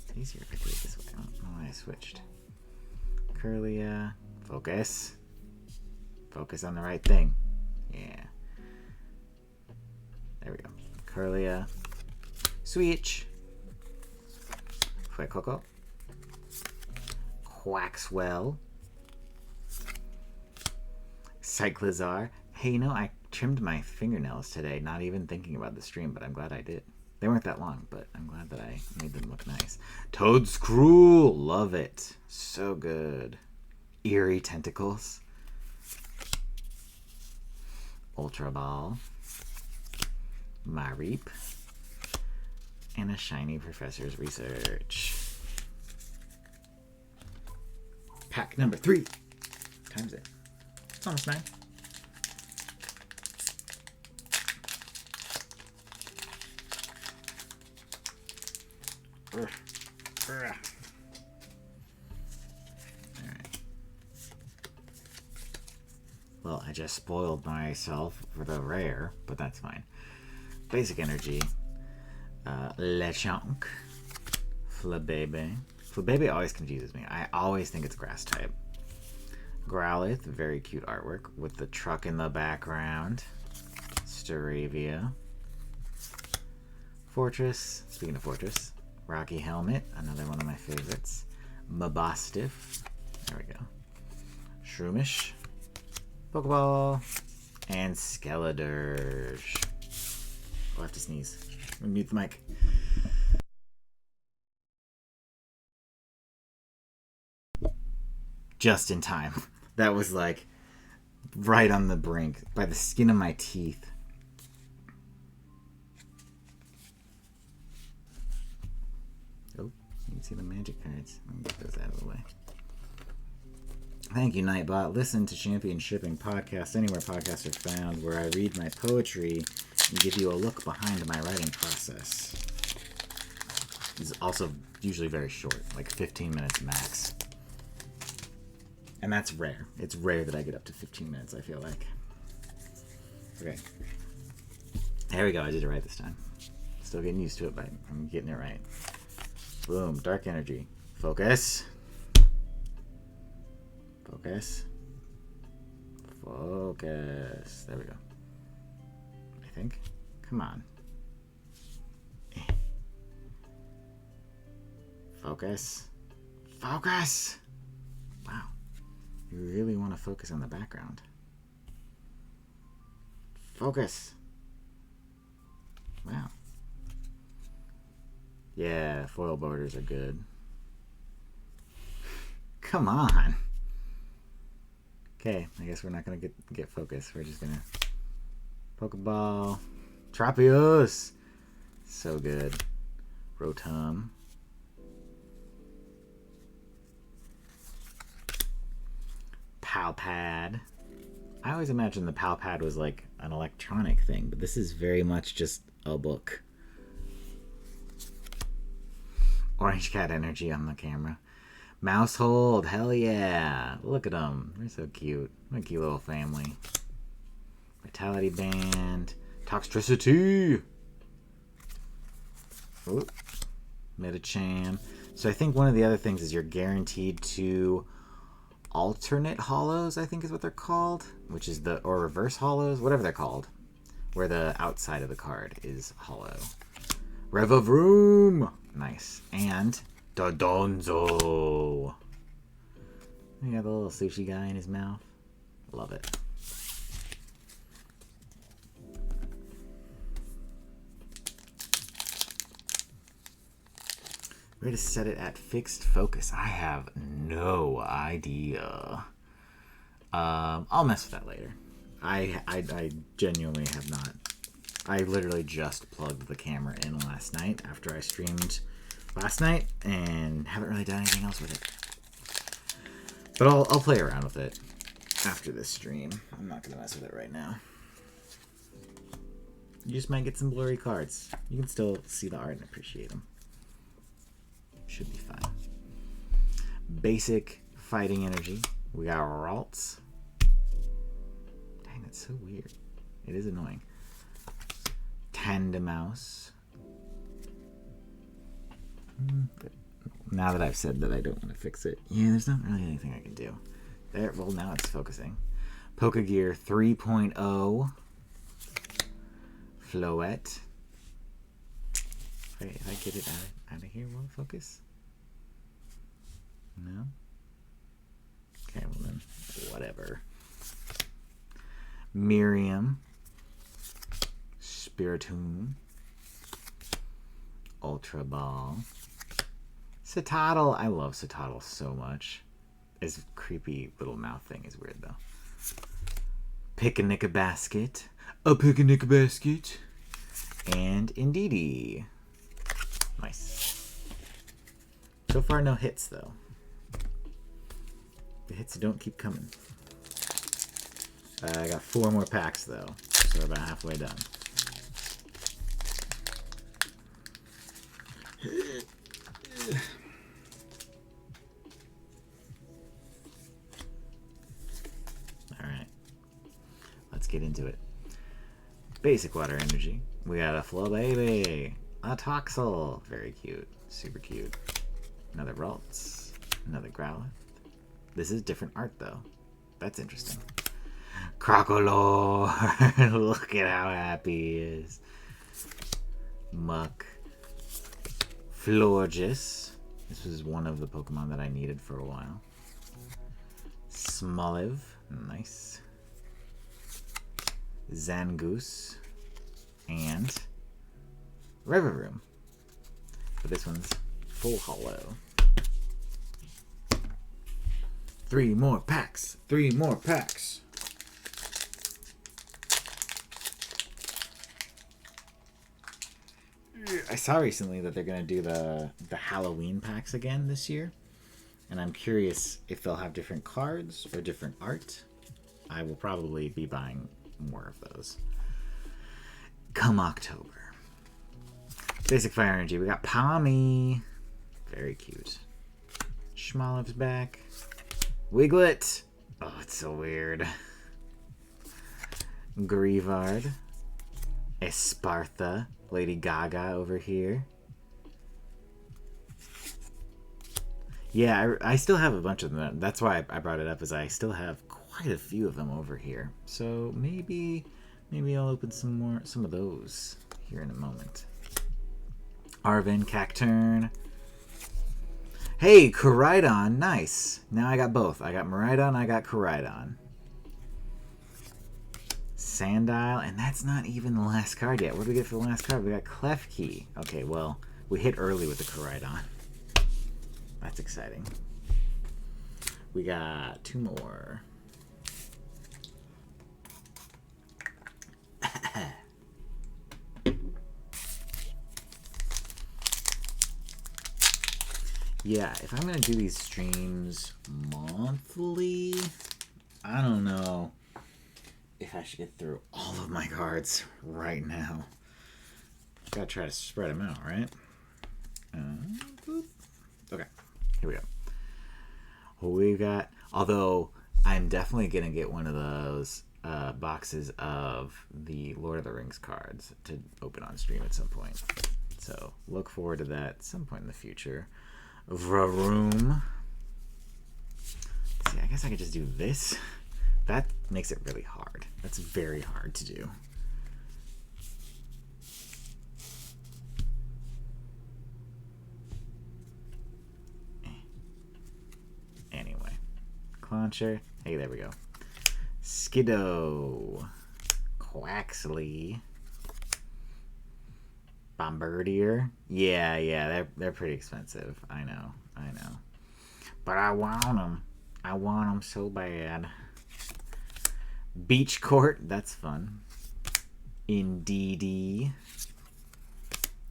It's easier if I do it this way. I don't know why I switched. Curlia. Focus. Focus on the right thing. Yeah. There we go. Curlia. Switch. Fuecoco. Quaxwell. Cyclizar. Hey, you know, I trimmed my fingernails today, not even thinking about the stream, but I'm glad I did. They weren't that long, but I'm glad that I made them look nice. Toadscruel. Love it. So good. Eerie Tentacles. Ultra Ball. Mareep. And a shiny Professor's Research. Pack number 3. Times it. It's almost 9. Alright. Well, I just spoiled myself for the rare, but that's fine. Basic energy. Lechonk. Flabebe. Flabebe always confuses me. I always think it's grass type. Growlithe, very cute artwork with the truck in the background. Staravia. Fortress. Speaking of Fortress. Rocky Helmet, another one of my favorites. Mabostiff. There we go. Shroomish. Pokeball. And Skeledirge. I'll have to sneeze. Mute the mic. Just in time. That was like right on the brink, by the skin of my teeth. Oh, you can see the magic cards. Let me get those out of the way. Thank you, Nightbot. Listen to Champion Shipping Podcast anywhere podcasts are found, where I read my poetry and give you a look behind my writing process. It's also usually very short, like 15 minutes max. And that's rare. It's rare that I get up to 15 minutes, I feel like. Okay. There we go. I did it right this time. Still getting used to it, but I'm getting it right. Boom. Dark energy. Focus. Focus. Focus. There we go. I think. Come on. Focus. Focus! Wow. You really want to focus on the background. Focus. Wow. Yeah, foil borders are good. Come on. Okay, I guess we're not gonna get focused. We're just gonna Pokeball. Trapeus. So good. Rotom. Palpad. I always imagined the Palpad was like an electronic thing, but this is very much just a book. Orange Cat energy on the camera. Mousehold, hell yeah. Look at them. They're so cute. What a cute little family. Vitality Band. Toxtricity. Oop. Metachan. So I think one of the other things is you're guaranteed to alternate hollows, I think is what they're called. Which is the, or reverse hollows, whatever they're called. Where the outside of the card is hollow. Revavroom. Nice. And Dodonzo. You got the little sushi guy in his mouth. Love it. Way to set it at fixed focus. I have no idea. I'll mess with that later. I genuinely have not. I literally just plugged the camera in last night after I streamed last night and haven't really done anything else with it. But I'll play around with it after this stream. I'm not gonna mess with it right now. You just might get some blurry cards. You can still see the art and appreciate them. Should be fine. Basic fighting energy. We got Ralts. Dang, that's so weird. It is annoying. Tandemouse. But now that I've said that I don't want to fix it, yeah, there's not really anything I can do. There, well, now it's focusing. Pokegear 3.0. Floette. If I get it out of here, will it focus? No? Okay, well then, whatever. Miriam. Spiritomb. Ultra Ball. Citadel. I love Citadel so much. His creepy little mouth thing is weird though. Pick-a-Nick-a-Basket. A Pick-a-Nick-a-Basket. And Indeedee. Nice. So far, no hits though. The hits don't keep coming. I got 4 more packs though, so we're about halfway done. Alright. Let's get into it. Basic water energy. We got a Flabébé. A Toxel. Very cute. Super cute. Another Ralts. Another Growlithe. This is different art though. That's interesting. Crocolore. Look at how happy he is. Muck. Florges. This was one of the Pokemon that I needed for a while. Smoliv. Nice. Zangoose. And Revavroom. But this one's full hollow. 3 more packs. 3 more packs. I saw recently that they're going to do the Halloween packs again this year. And I'm curious if they'll have different cards or different art. I will probably be buying more of those. Come October. Basic fire energy. We got Palmy. Very cute. Schmoliv's back. Wiglet. Oh, it's so weird. Grievard. Espartha. Lady Gaga over here. Yeah, I still have a bunch of them. That's why I brought it up, is I still have quite a few of them over here. So maybe I'll open some of those here in a moment. Arven, Cacturn, Hey, Koraidon. Nice. Now I got both. I got Miraidon, I got Koraidon. Sandile, and that's not even the last card yet. What do we get for the last card? We got Klefki. Okay, well, we hit early with the Koraidon. That's exciting. We got 2 more. Yeah, if I'm going to do these streams monthly, I don't know if I should get through all of my cards right now. Gotta try to spread them out, right? Okay, here we go. We've got, although I'm definitely going to get one of those boxes of the Lord of the Rings cards to open on stream at some point. So look forward to that at some point in the future. Vroom. See, I guess I could just do this. That makes it really hard. That's very hard to do. Anyway. Clauncher. Hey, there we go. Skiddo. Quaxley. Bombardier. Yeah, they're pretty expensive. I know. But I want them. I want them so bad. Beach Court. That's fun. Indeedy.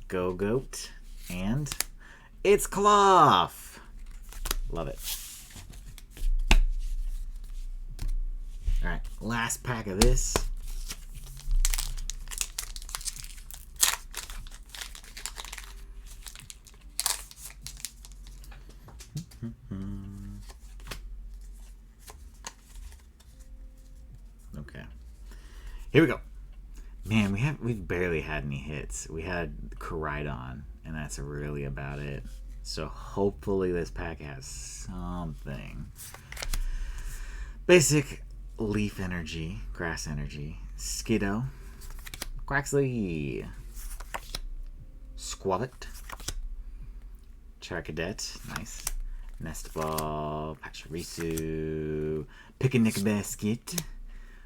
Go-Goat. And it's Cloth. Love it. Alright, last pack of this. Okay. Here we go. Man, we've barely had any hits. We had Koraidon, and that's really about it. So hopefully this pack has something. Basic Leaf Energy, Grass Energy, Skiddo, Quaxley, Squavit, Charcadet, nice, Nestball, Pachirisu, Picnic Basket,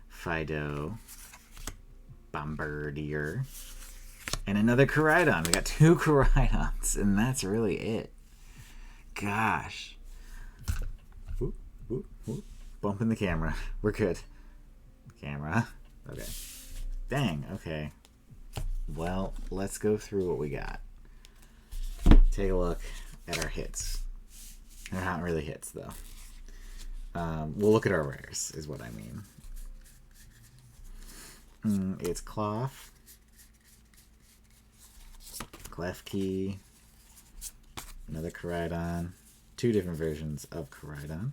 Fido, Bombardier, and another Koraidon. We got 2 Koraidons, and that's really it. Gosh. Ooh, ooh, ooh. Bumping the camera. We're good. Camera. Okay. Dang, okay. Well, let's go through what we got. Take a look at our hits. They're not really hits, though. We'll look at our rares, is what I mean. It's Cloth, Klefki, another Koraidon, 2 different versions of Koraidon.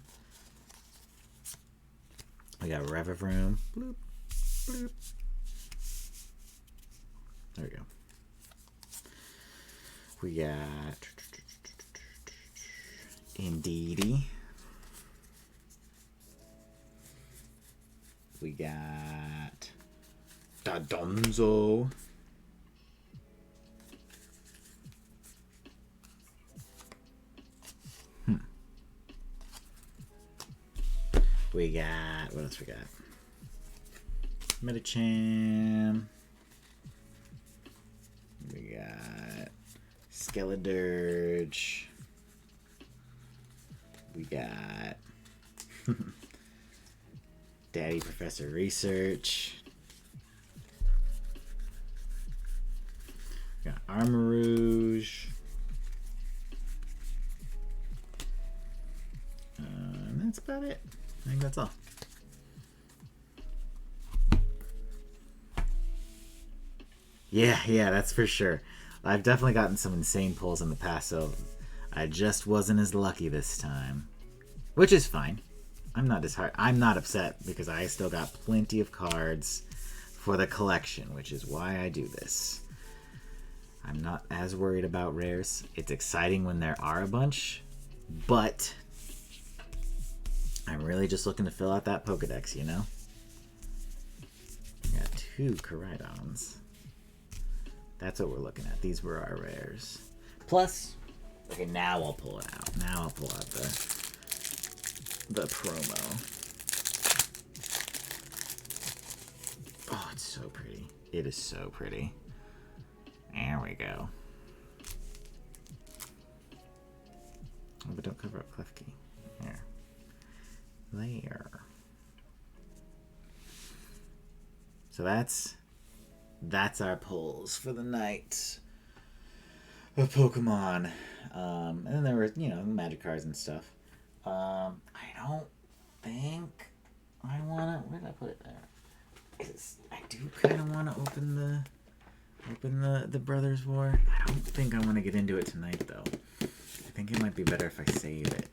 We got Revavroom. Bloop, bloop. There we go. We got Indeedy. We got Dadonzo. We got, what else we got? Medicham. We got Skeledirge. We got Daddy Professor Research. We got Armarouge. And that's about it. I think that's all. Yeah, that's for sure. I've definitely gotten some insane pulls in the past, so I just wasn't as lucky this time. Which is fine. I'm not upset because I still got plenty of cards for the collection, which is why I do this. I'm not as worried about rares. It's exciting when there are a bunch, but I'm really just looking to fill out that Pokedex, you know? We got 2 Koraidons. That's what we're looking at. These were our rares. Plus, Okay, now I'll pull it out. Now I'll pull out the promo. Oh, it's so pretty. It is so pretty. There we go. Oh, but don't cover up Klefki. There. There. So that's our pulls for the night of Pokemon. And then there were, magic cards and stuff. I don't think I wanna. Where did I put it there? 'Cause I do kind of want to open the Brothers War. I don't think I want to get into it tonight though. I think it might be better if I save it.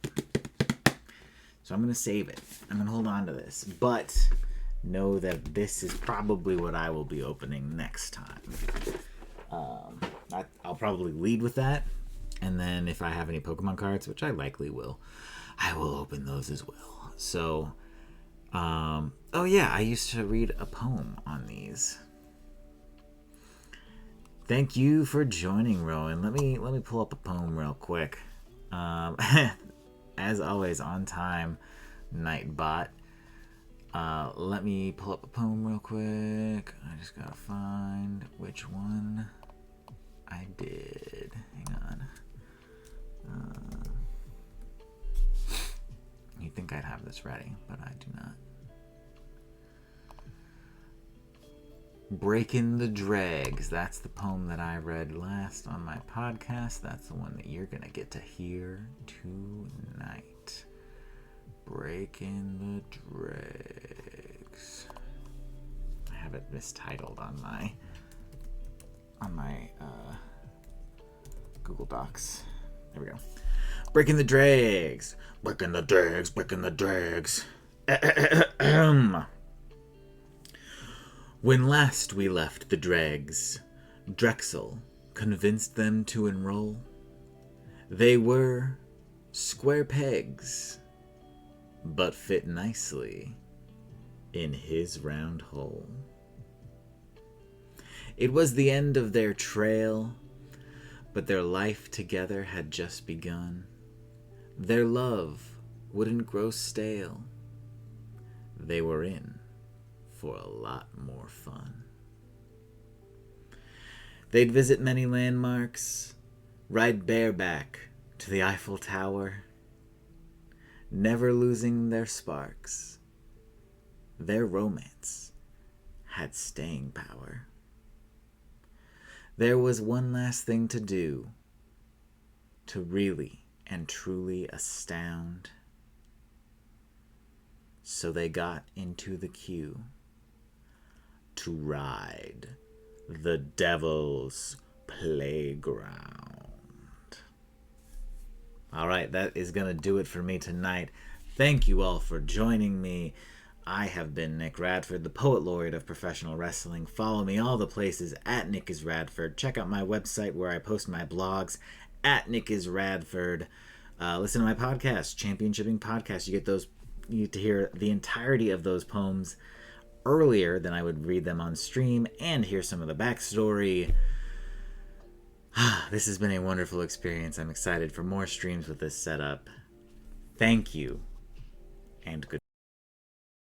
So I'm gonna save it. I'm gonna hold on to this, but know that this is probably what I will be opening next time. I'll probably lead with that, and then if I have any Pokemon cards, which I likely will, I will open those as well. So, oh yeah, I used to read a poem on these. Thank you for joining, Rowan. Let me pull up a poem real quick. As always, on time, Nightbot. Let me pull up a poem real quick. I just gotta find which one I did. Hang on. You'd think I'd have this ready, but I do not. Breaking the Dregs. That's the poem that I read last on my podcast. That's the one that you're gonna get to hear tonight. Breaking the Dregs. I have it mistitled on my Google Docs. There we go. Breaking the Dregs. Breaking the Dregs. Breaking the Dregs. When last we left the Dregs, Drexel convinced them to enroll. They were square pegs, but fit nicely in his round hole. It was the end of their trail, but their life together had just begun. Their love wouldn't grow stale. They were in for a lot more fun. They'd visit many landmarks, ride bareback to the Eiffel Tower, never losing their sparks. Their romance had staying power. There was one last thing to do to really and truly astound. So they got into the queue to ride the Devil's Playground. All right, that is going to do it for me tonight. Thank you all for joining me. I have been Nick Radford, the Poet Laureate of Professional Wrestling. Follow me all the places at NickIsRadford. Check out my website where I post my blogs at NickIsRadford. Listen to my podcast, Championshiping Podcast. You get to hear the entirety of those poems earlier than I would read them on stream and hear some of the backstory. This has been a wonderful experience. I'm excited for more streams with this setup. Thank you, and good